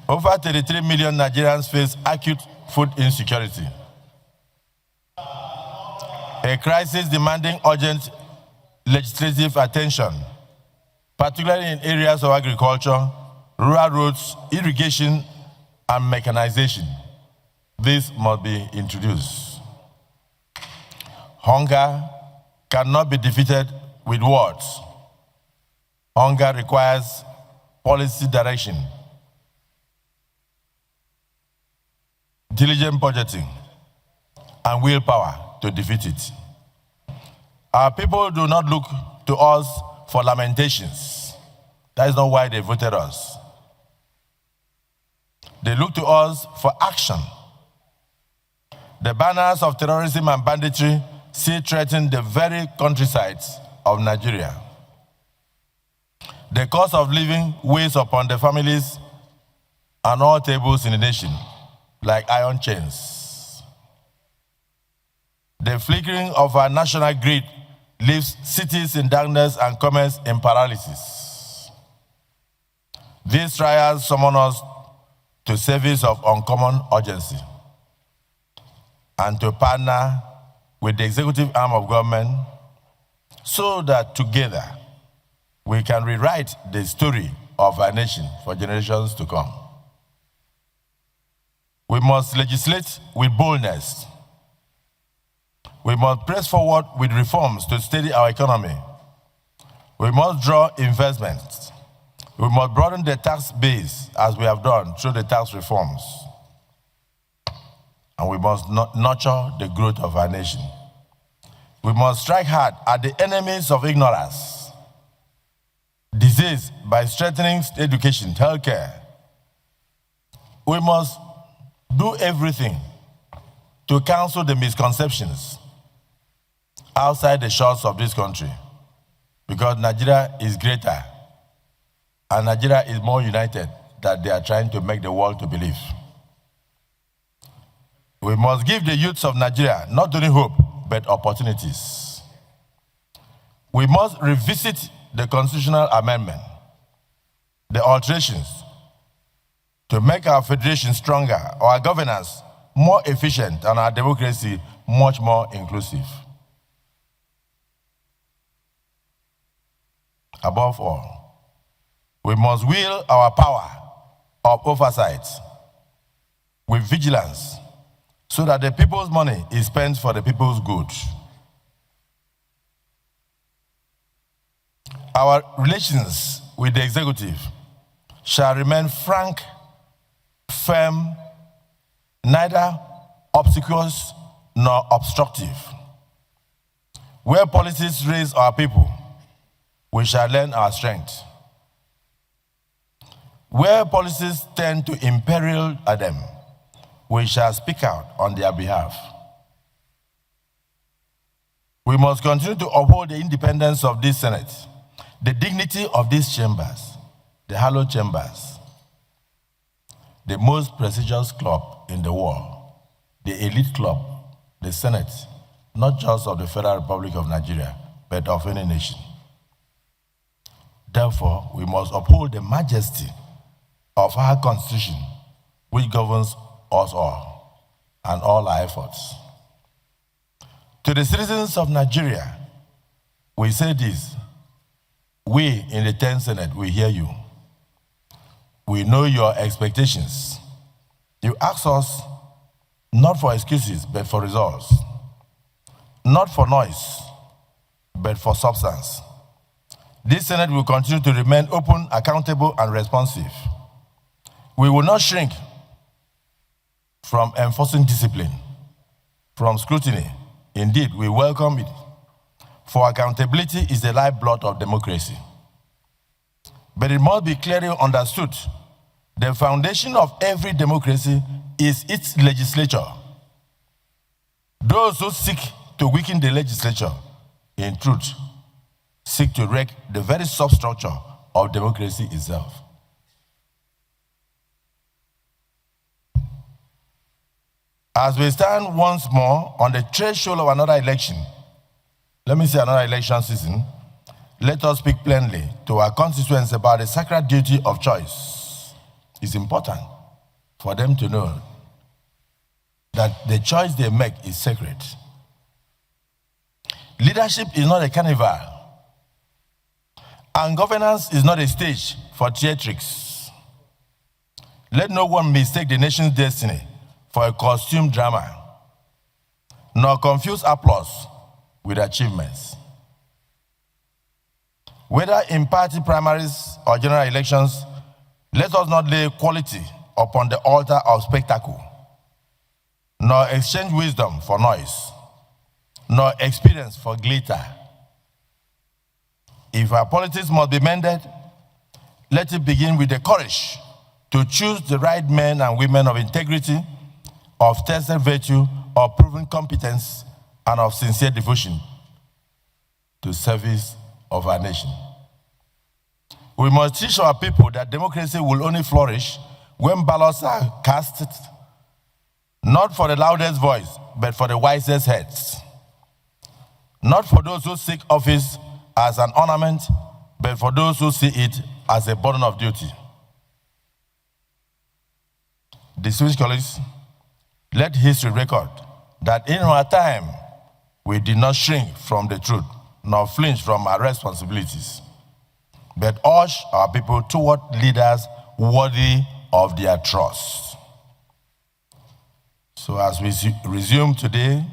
Over 33 million Nigerians face acute food insecurity, a crisis demanding urgent legislative attention, particularly in areas of agriculture, rural roads, irrigation, and mechanization. This must be introduced. Hunger cannot be defeated with words. Hunger requires policy direction, diligent budgeting, and willpower to defeat it. Our people do not look to us for lamentations. That is not why they voted us. They look to us for action. The banners of terrorism and banditry still threaten the very countrysides of Nigeria. The cost of living weighs upon the families and all tables in the nation like iron chains. The flickering of our national grid leaves cities in darkness and commerce in paralysis. These trials summon us to service of uncommon urgency and to partner with the executive arm of government so that together we can rewrite the story of our nation for generations to come. We must legislate with boldness. We must press forward with reforms to steady our economy. We must draw investments. We must broaden the tax base as we have done through the tax reforms. And we must nurture the growth of our nation. We must strike hard at the enemies of ignorance, disease by strengthening education, healthcare. We must do everything to counsel the misconceptions outside the shores of this country, because Nigeria is greater and Nigeria is more united than they are trying to make the world to believe. We must give the youths of Nigeria not only hope, but opportunities. We must revisit the constitutional amendment, the alterations, to make our federation stronger, our governance more efficient, and our democracy much more inclusive. Above all, we must wield our power of oversight with vigilance so that the people's money is spent for the people's good. Our relations with the executive shall remain frank, firm, neither obsequious nor obstructive. Where policies raise our people, we shall learn our strength. Where policies tend to imperil them, we shall speak out on their behalf. We must continue to uphold the independence of this Senate, the dignity of these chambers, the hallowed chambers, the most prestigious club in the world, the elite club, the Senate, not just of the Federal Republic of Nigeria, but of any nation. Therefore, we must uphold the majesty of our Constitution, which governs us all and all our efforts. To the citizens of Nigeria, we say this: we in the 10th Senate, we hear you. We know your expectations. You ask us not for excuses, but for results. Not for noise, but for substance. This Senate will continue to remain open, accountable, and responsive. We will not shrink from enforcing discipline, from scrutiny. Indeed, we welcome it, for accountability is the lifeblood of democracy. But it must be clearly understood, the foundation of every democracy is its legislature. Those who seek to weaken the legislature, in truth, seek to wreck the very substructure of democracy itself. As we stand once more on the threshold of another election, let me say another election season, let us speak plainly to our constituents about the sacred duty of choice. It's important. for them to know that the choice they make is sacred. Leadership is not a carnival, and governance is not a stage for theatrics. Let no one mistake the nation's destiny for a costume drama, nor confuse applause with achievements. Whether in party primaries or general elections, let us not lay quality upon the altar of spectacle, nor exchange wisdom for noise, nor experience for glitter. If our politics must be mended, let it begin with the courage to choose the right men and women of integrity, of tested virtue, of proven competence, and of sincere devotion to service of our nation. We must teach our people that democracy will only flourish when ballots are cast, not for the loudest voice, but for the wisest heads. Not for those who seek office as an ornament, but for those who see it as a burden of duty. Distinguished colleagues, let history record that in our time, we did not shrink from the truth, nor flinch from our responsibilities, but urge our people toward leaders worthy of their trust. So as we resume today,